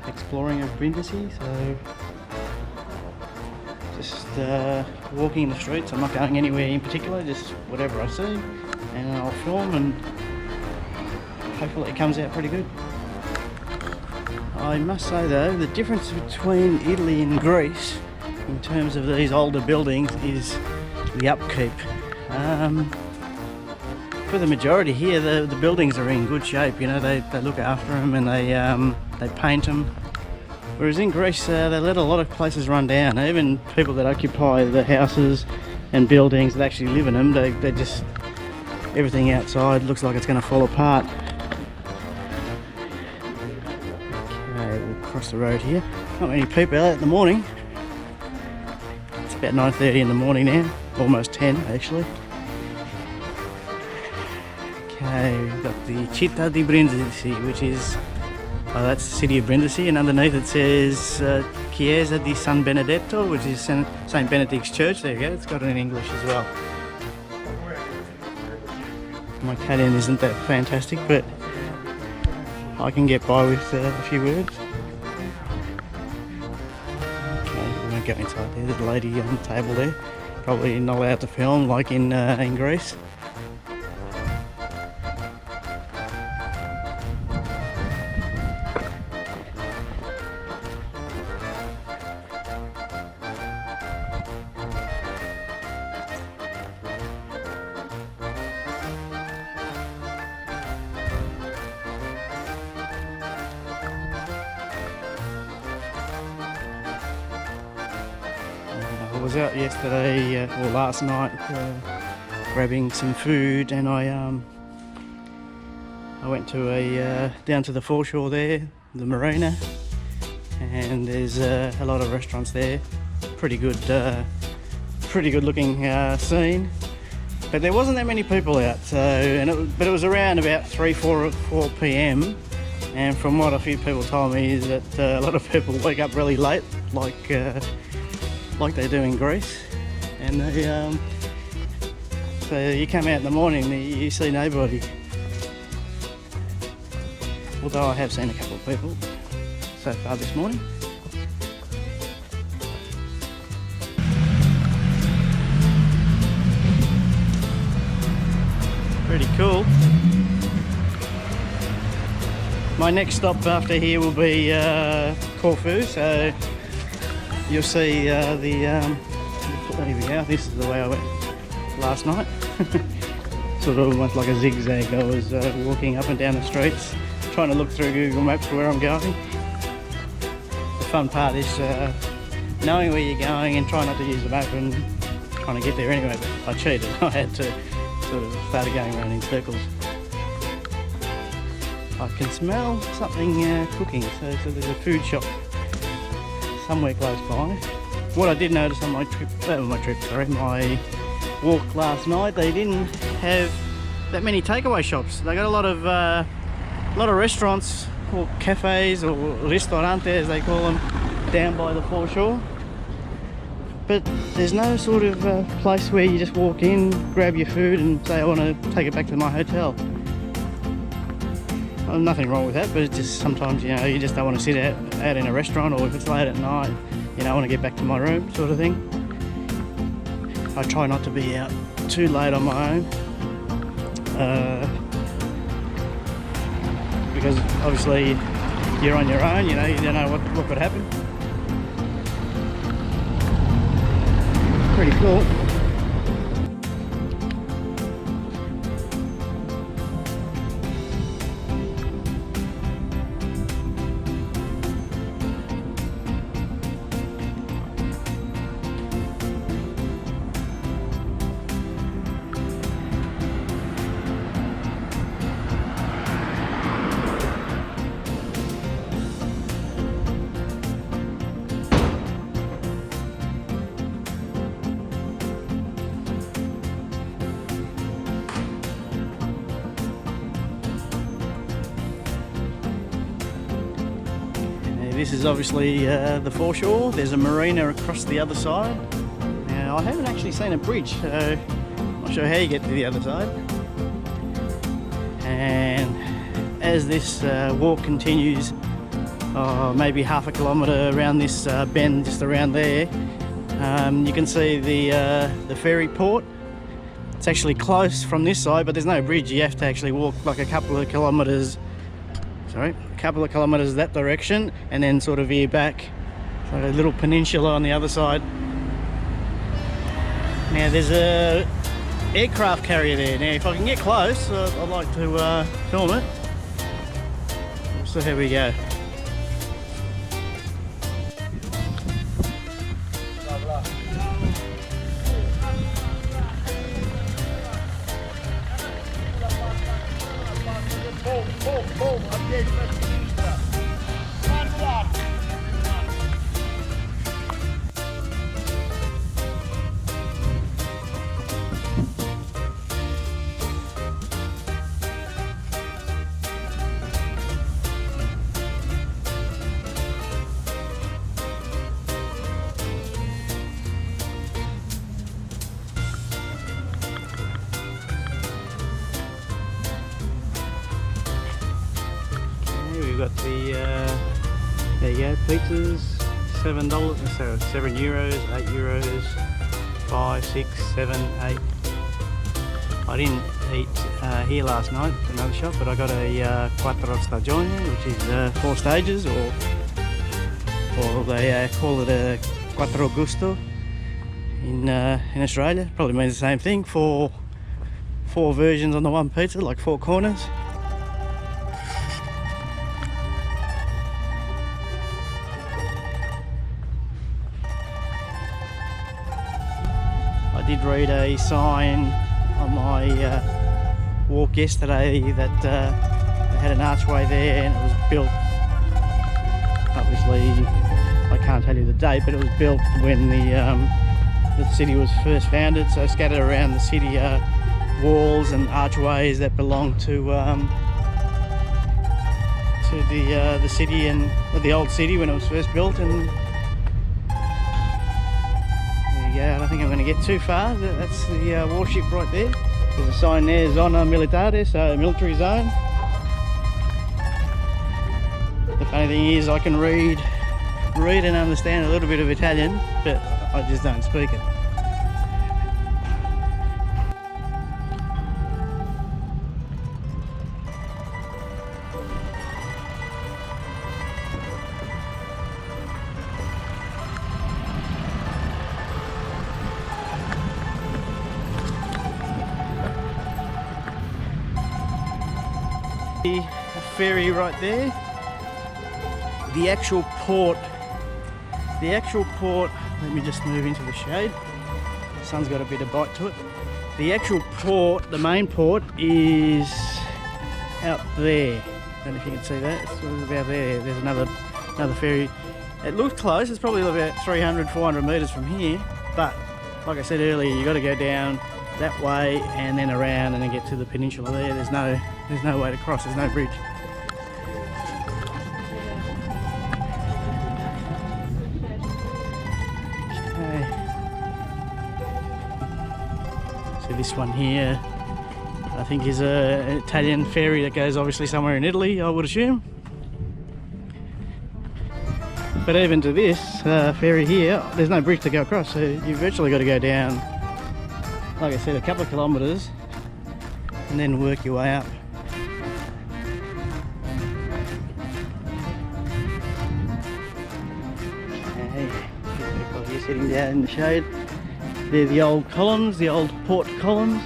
exploring of Brindisi, so just walking in the streets. I'm not going anywhere in particular, just whatever I see, and I'll film, and hopefully it comes out pretty good. I must say though, the difference between Italy and Greece in terms of these older buildings is the upkeep. For the majority here, the buildings are in good shape. You know, they look after them and they paint them. Whereas in Greece, they let a lot of places run down. Even people that occupy the houses and buildings that actually live in them, they just, everything outside looks like it's going to fall apart. Okay, we'll cross the road here. Not many people out in the morning. It's about 9:30 in the morning now, almost 10 actually. Okay, we've got the città di Brindisi, which is, that's the city of Brindisi, and underneath it says Chiesa di San Benedetto, which is St. Benedict's Church. There you go, it's got it in English as well. My Italian isn't that fantastic, but I can get by with a few words. Okay, we won't go inside there. There's a lady on the table there. Probably not allowed to film like in Greece. I was out yesterday, or last night, grabbing some food, and I went to down to the foreshore there, the marina, and there's a lot of restaurants there. Pretty good looking scene. But there wasn't that many people out, so but it was around about 4 p.m. And from what a few people told me is that a lot of people wake up really late, like they do in Greece, and so you come out in the morning, you see nobody. Although I have seen a couple of people so far this morning. Pretty cool. My next stop after here will be Corfu, so you'll see there we go, this is the way I went last night. Sort of almost like a zigzag. I was walking up and down the streets, trying to look through Google Maps where I'm going. The fun part is knowing where you're going and trying not to use the map and trying to get there anyway, but I cheated. I had to sort of start going around in circles. I can smell something cooking, so there's a food shop somewhere close by. What I did notice on my walk last night, they didn't have that many takeaway shops. They got a lot of restaurants or cafes or ristorante as they call them down by the foreshore. But there's no sort of place where you just walk in, grab your food and say I want to take it back to my hotel. Well, nothing wrong with that, but it's just sometimes, you know, you just don't want to sit out in a restaurant, or if it's late at night, you know, I want to get back to my room sort of thing. I try not to be out too late on my own, because obviously you're on your own, you know, you don't know what could happen. Pretty cool. This is obviously the foreshore. There's a marina across the other side. Now I haven't actually seen a bridge, so I'm not sure how you get to the other side. And as this walk continues maybe half a kilometre around this bend, just around there. You can see the ferry port. It's actually close from this side, but there's no bridge. You have to actually walk like a couple of kilometres that direction and then sort of veer back. So a little peninsula on the other side. Now there's a aircraft carrier there. Now if I can get close, I'd like to film it. So here we go. We've got the there you go, pizzas, $7, so €7, €8, 5, 6, 7, 8. I didn't eat here last night at another shop, but I got a quattro stagioni, which is 4 stages, or they call it a quattro gusto in Australia. Probably means the same thing. Four versions on the one pizza, like 4 corners. I did read a sign on my walk yesterday that they had an archway there, and it was built, obviously I can't tell you the date, but it was built when the city was first founded. So scattered around the city are walls and archways that belong to the city and the old city when it was first built. And yeah, I don't think I'm going to get too far. That's the warship right there. There's a sign there, zona militare, so military zone. The funny thing is I can read and understand a little bit of Italian, but I just don't speak it. A ferry right there. The actual port, let me just move into the shade. The sun's got a bit of bite to it. The actual port, the main port, is out there. I don't know if you can see that. It's sort of about there. There's another ferry. It looks close. It's probably about 300, 400 metres from here. But like I said earlier, you got to go down that way and then around and then get to the peninsula there. There's no way to cross. There's no bridge. Okay. So this one here, I think, is an Italian ferry that goes obviously somewhere in Italy, I would assume. But even to this ferry here, there's no bridge to go across, so you've virtually got to go down, like I said, a couple of kilometres and then work your way up. Okay, you're sitting down in the shade. They're the old columns, the old port columns.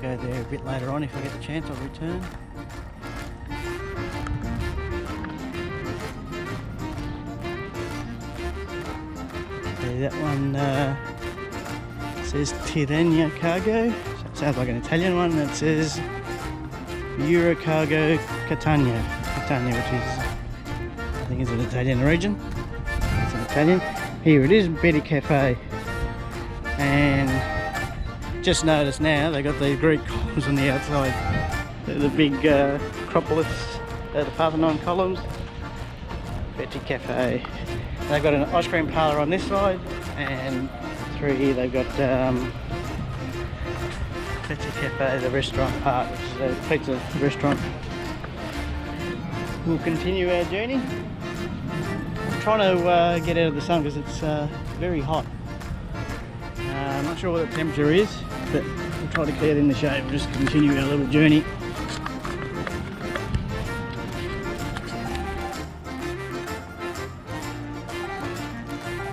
Go there a bit later on if I get the chance, I'll return. That one says Tirrenia Cargo, so it sounds like an Italian one. That says Euro Cargo Catania, which is, I think, is an Italian region. It's an Italian. Here it is, Betty Cafe. And just noticed now they got the Greek columns on the outside. They're the big Acropolis, the Parthenon columns. Betty Cafe. They've got an ice cream parlour on this side, and through here they've got Betty Cafe, the restaurant part, which is a pizza restaurant. we'll continue our journey. I'm trying to get out of the sun because it's very hot. I'm not sure what the temperature is, but we'll try to get in the shade. We'll just continue our little journey.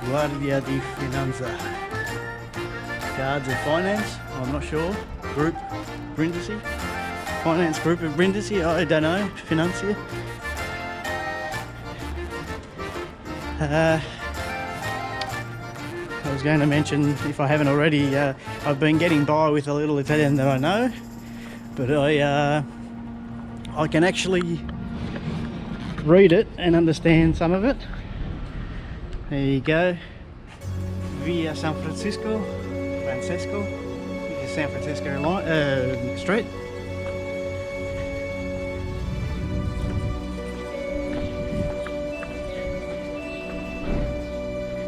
Guardia di Finanza. Guards of Finance, I'm not sure. Group Brindisi. Finance group of Brindisi, I don't know. Financier. I was going to mention, if I haven't already, I've been getting by with a little Italian that I know, but I can actually read it and understand some of it. There you go. Via San Francisco, which is San Francisco Street.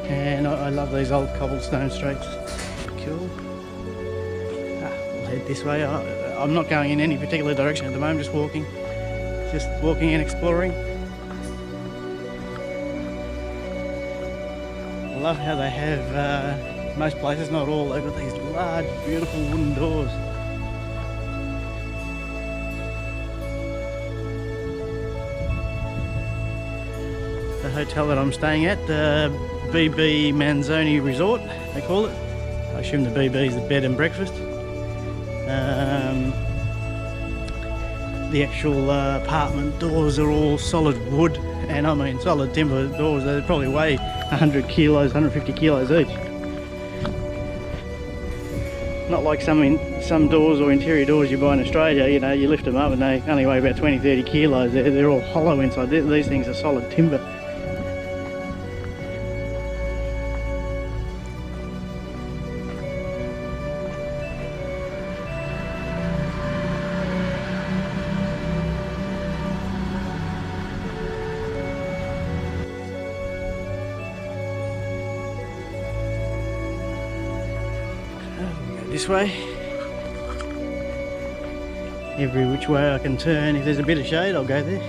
And I love these old cobblestone streets. Cool. We'll head this way. I'm not going in any particular direction at the moment, just walking and exploring. I love how they have, most places, not all, they've got these large, beautiful wooden doors. The hotel that I'm staying at, the BB Manzoni Resort, they call it. I assume the BB is the bed and breakfast. The actual apartment doors are all solid wood, and I mean solid timber doors. They probably weigh 100 kilos, 150 kilos each. Not like some doors or interior doors you buy in Australia, you know, you lift them up and they only weigh about 20-30 kilos. They're all hollow inside. These things are solid timber. This way. Every which way I can turn. If there's a bit of shade, I'll go there.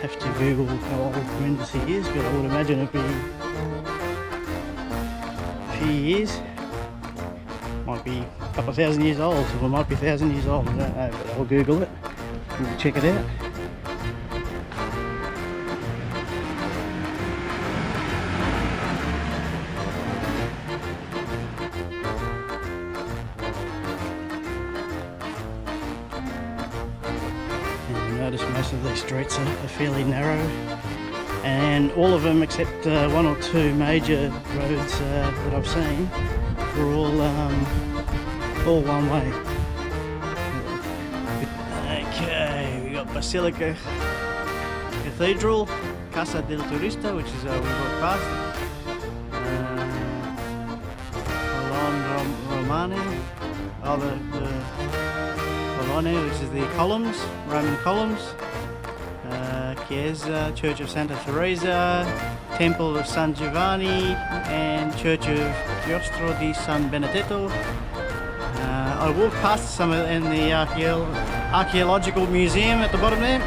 Have to Google how old Brindisi is, but I would imagine it'd be a few years. Might be a couple of thousand years old, or it might be 1,000 years old. I don't know, but I'll Google it and check it out. Notice most of these streets are fairly narrow, and all of them except one or two major roads that I've seen are all one way. Okay, we got Basilica Cathedral, Casa del Turista, which is we walked past. Romane, which is the columns, Roman columns, Chiesa, Church of Santa Teresa, Temple of San Giovanni, and Church of Giostro di San Benedetto. I walked past some of in the archaeological museum at the bottom there.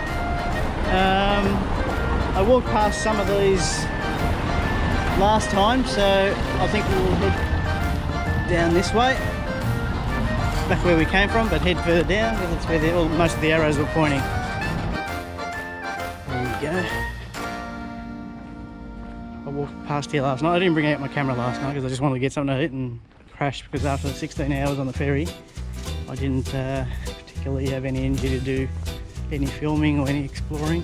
I walked past some of these last time, so I think we'll head down this way. Back where we came from, but head further down because that's where most of the arrows were pointing. There we go. I walked past here last night. I didn't bring out my camera last night because I just wanted to get something to eat and crash, because after 16 hours on the ferry I didn't particularly have any energy to do any filming or any exploring.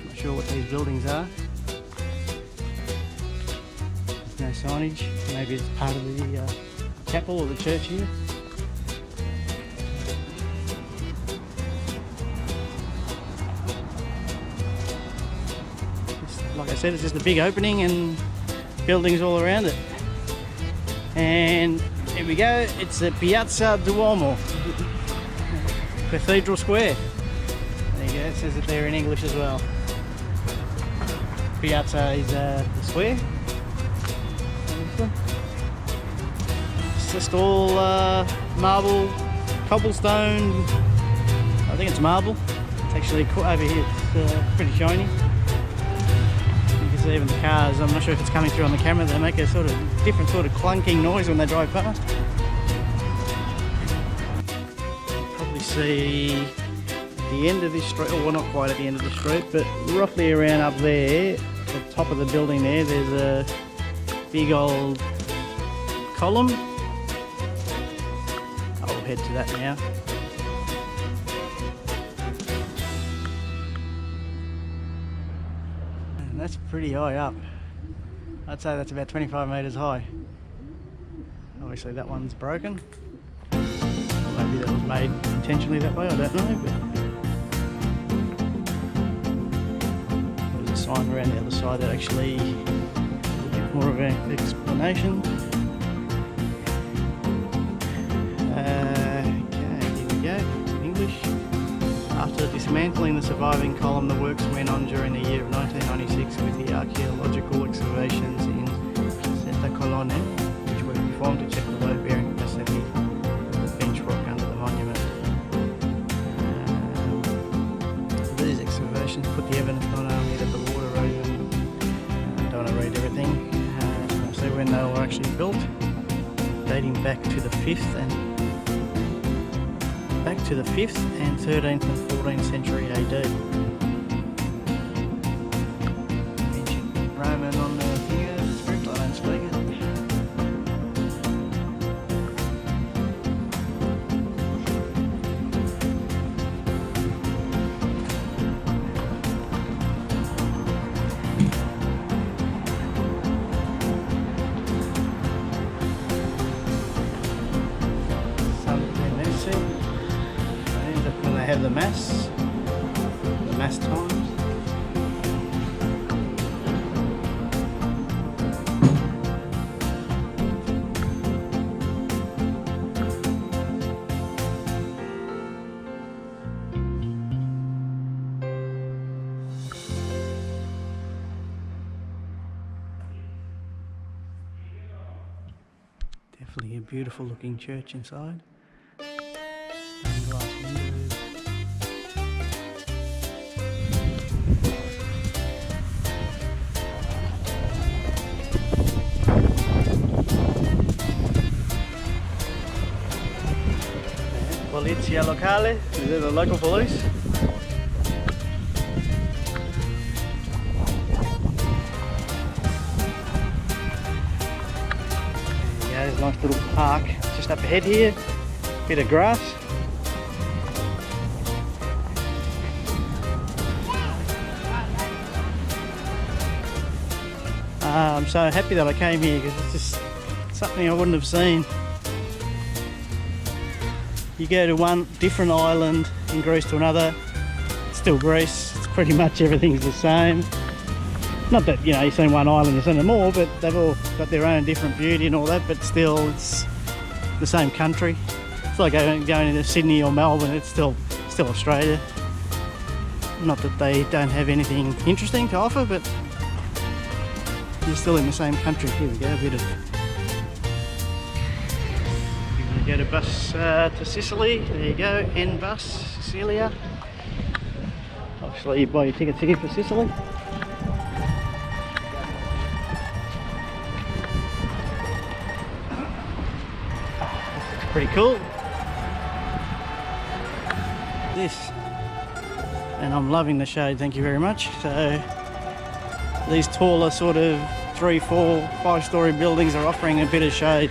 Not sure what these buildings are. signage. Maybe it's part of the chapel or the church here. Like I said, it's just a big opening and buildings all around it. And here we go, it's the Piazza Duomo, Cathedral Square. There you go, it says it there in English as well. Piazza is the square. It's just all marble, cobblestone. I think it's marble. It's actually over here, it's pretty shiny. You can see even the cars, I'm not sure if it's coming through on the camera, they make a sort of different sort of clunking noise when they drive past. Probably see the end of this street, or well, not quite at the end of the street, but roughly around up there, the top of the building there, there's a big old column. I'll head to that now. And that's pretty high up. I'd say that's about 25 metres high. Obviously that one's broken. Maybe that was made intentionally that way, I don't know. But there's a sign around the other side that actually gives a bit more of an explanation. Okay, here we go, English. After dismantling the surviving column, the works went on during the year of 1996 with the archaeological excavations in Santa Colonna, which were performed to check the load-bearing capacity of the bench rock under the monument. These excavations put the evidence not only that the water erosion, I don't want to read everything, so when they were actually built, dating back to the 5th and 13th and 14th century AD. Ancient Roman on the finger script, I don't speak it. Have the mass times. Definitely a beautiful looking church inside. Stained glass windows. Polizia locale, these are the local police. There you go, there's a nice little park just up ahead here, bit of grass. I'm so happy that I came here because it's just something I wouldn't have seen. You go to one different island in Greece to another, it's still Greece, it's pretty much everything's the same. Not that, you know, you've seen one island, you've seen them all, but they've all got their own different beauty and all that, but still it's the same country. It's like going into Sydney or Melbourne, it's still Australia. Not that they don't have anything interesting to offer, but you're still in the same country. Here we go, a bit of... Go to bus to Sicily, there you go, N bus, Sicilia. Obviously you buy your tickets here for Sicily. It's pretty cool. This, and I'm loving the shade, thank you very much. So these taller sort of 3, 4, 5-story buildings are offering a bit of shade.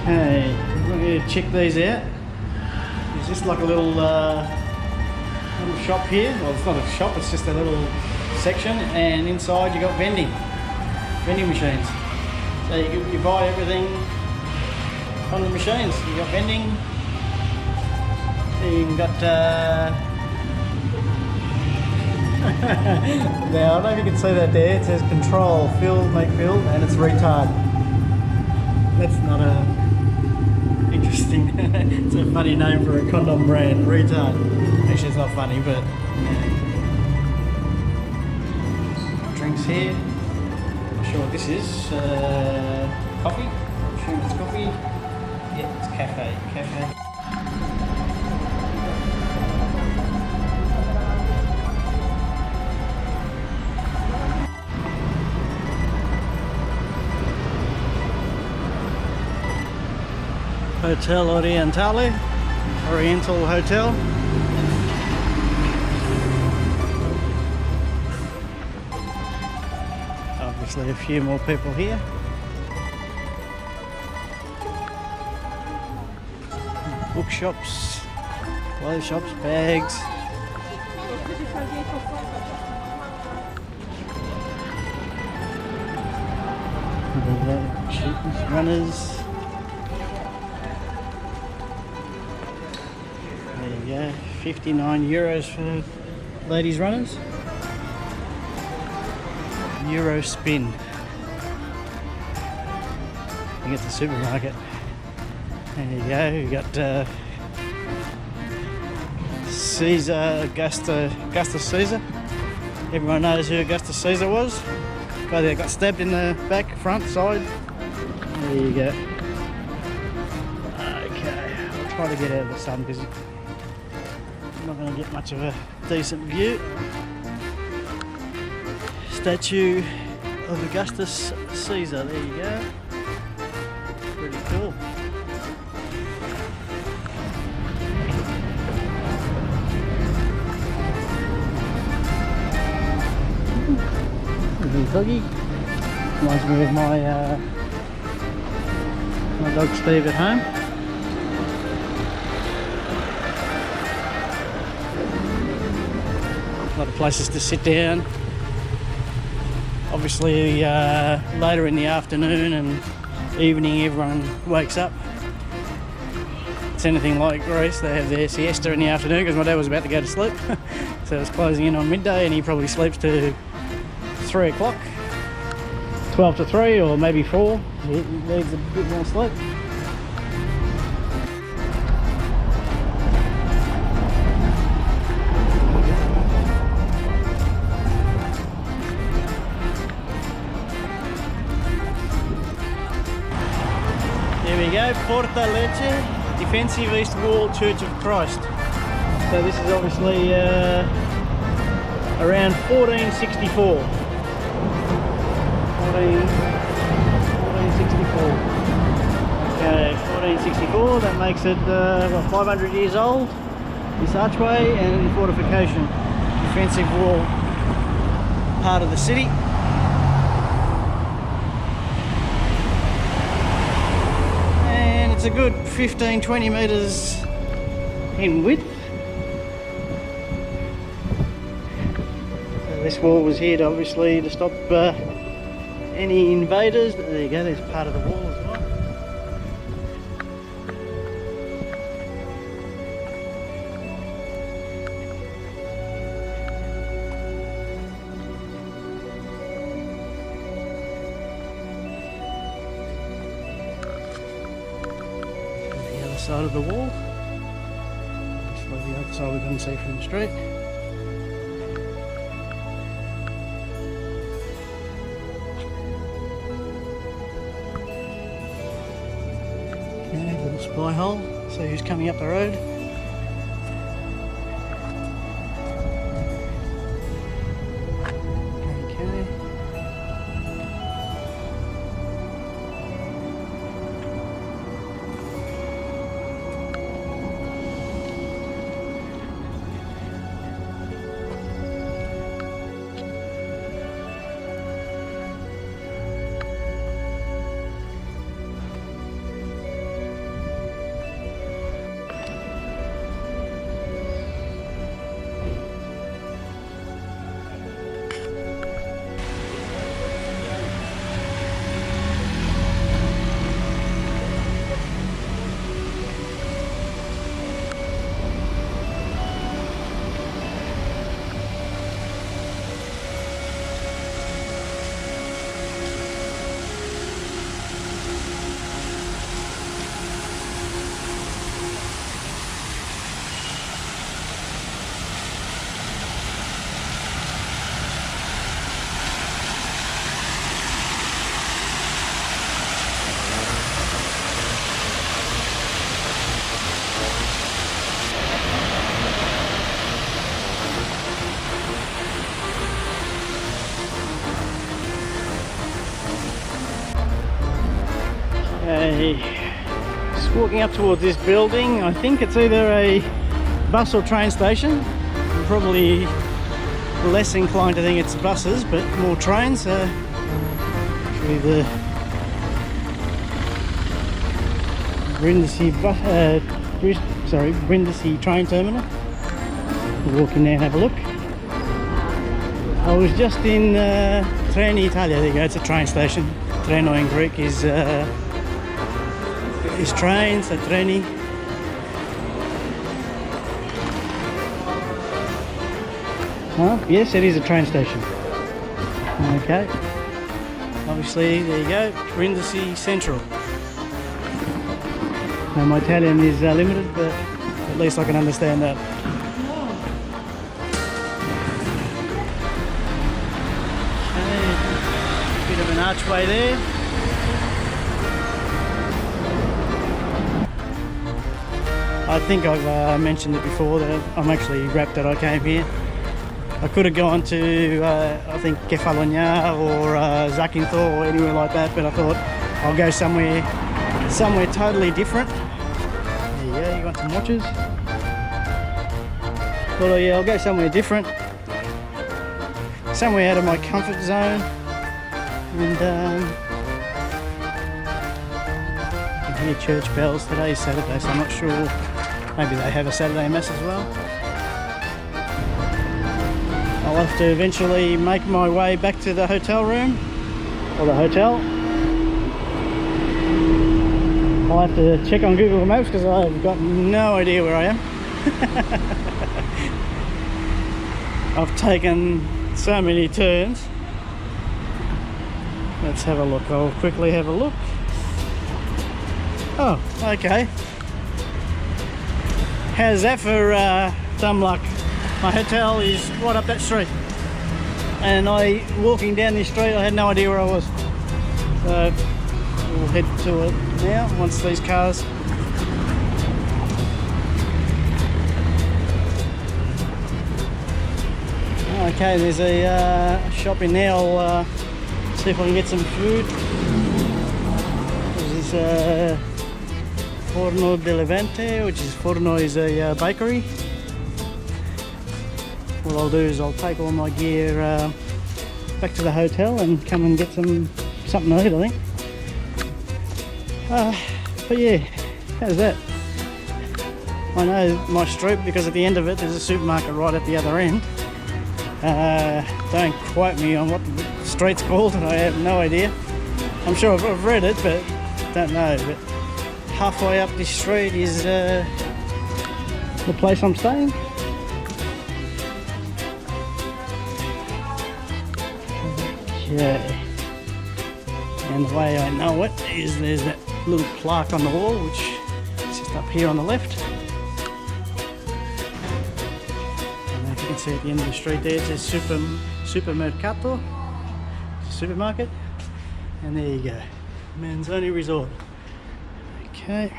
Okay, we're going to check these out. There's just like a little shop here. Well, it's not a shop, it's just a little section, and inside you got vending machines. So you buy everything from the machines. You got vending. You've got now I don't know if you can see that there. It says control, fill, make fill, and it's retard. That's not a interesting. It's a funny name for a condom brand, retard. Actually, it's not funny, but drinks here. Not sure what this is. Coffee. I'm sure it's coffee. Yeah, it's cafe. Hotel Orientale, Oriental Hotel. Obviously a few more people here. Bookshops, clothes shops, bags. Shooters, runners. There you go, 59 euros for ladies runners. Euro spin. I think it's a supermarket. There you go, you got Caesar, Augustus Caesar. Everyone knows who Augustus Caesar was. Guy that got stabbed in the back, front, side. There you go. Okay, I'll try to get out of the sun because I'm not going to get much of a decent view. Statue of Augustus Caesar, there you go. Pretty cool. Little doggy. Reminds me of my dog Steve at home. A lot of places to sit down. Obviously later in the afternoon and evening everyone wakes up. It's anything like Greece, they have their siesta in the afternoon because my dad was about to go to sleep. So it's closing in on midday and he probably sleeps to 3 o'clock, 12 to 3 or maybe 4. He needs a bit more sleep. There we go, Fortalece, Defensive East Wall Church of Christ. So this is obviously around 1464. 1464. Okay, 1464, that makes it what, 500 years old. This archway and fortification, defensive wall, part of the city. And it's a good 15-20 metres in width. So this wall was here obviously to stop any invaders. There you go, there's part of the wall as well. The other side of the wall. Obviously the other side we couldn't see from the street. Little spy hole, so who's coming up the road. Okay. Okay, just walking up towards this building. I think it's either a bus or train station. I'm probably less inclined to think it's buses, but more trains. Actually, the Brindisi train terminal. We'll walk in there and have a look. I was just in Italia. There you go. It's a train station. Treno in Greek is train, so treni. Huh? Yes, it is a train station. Okay. Obviously, there you go. Brindisi Central. Now, my Italian is limited, but at least I can understand that. Okay. Bit of an archway there. I think I've mentioned it before that I'm actually wrapped that I came here. I could have gone to I think Kefalonia or Zakynthor or anywhere like that, but I thought I'll go somewhere totally different. There you go, you got some watches. Thought, oh yeah, I'll go somewhere different, somewhere out of my comfort zone, and I can hear church bells. Today's Saturday, so I'm not sure. Maybe they have a Saturday Mass as well. I'll have to eventually make my way back to the hotel room, or the hotel. I'll have to check on Google Maps because I've got no idea where I am. I've taken so many turns. Let's have a look. I'll quickly have a look. Oh, okay. How's that for dumb luck? My hotel is right up that street, and walking down this street, I had no idea where I was. So we'll head to it now once these cars. Okay, there's a shop in there. I'll see if I can get some food. This is Forno dell'Evente, which is Forno is a bakery. What I'll do is I'll take all my gear back to the hotel and come and get something to eat, I think. But yeah, how's that? I know my street because at the end of it there's a supermarket right at the other end. Don't quote me on what the street's called, I have no idea. I'm sure I've read it, but don't know. But halfway up this street is the place I'm staying. Okay. And the way I know it is there's that little plaque on the wall, which is just up here on the left. And if you can see at the end of the street there, it says supermercato, supermarket. And there you go, Manzoni Resort. Okay.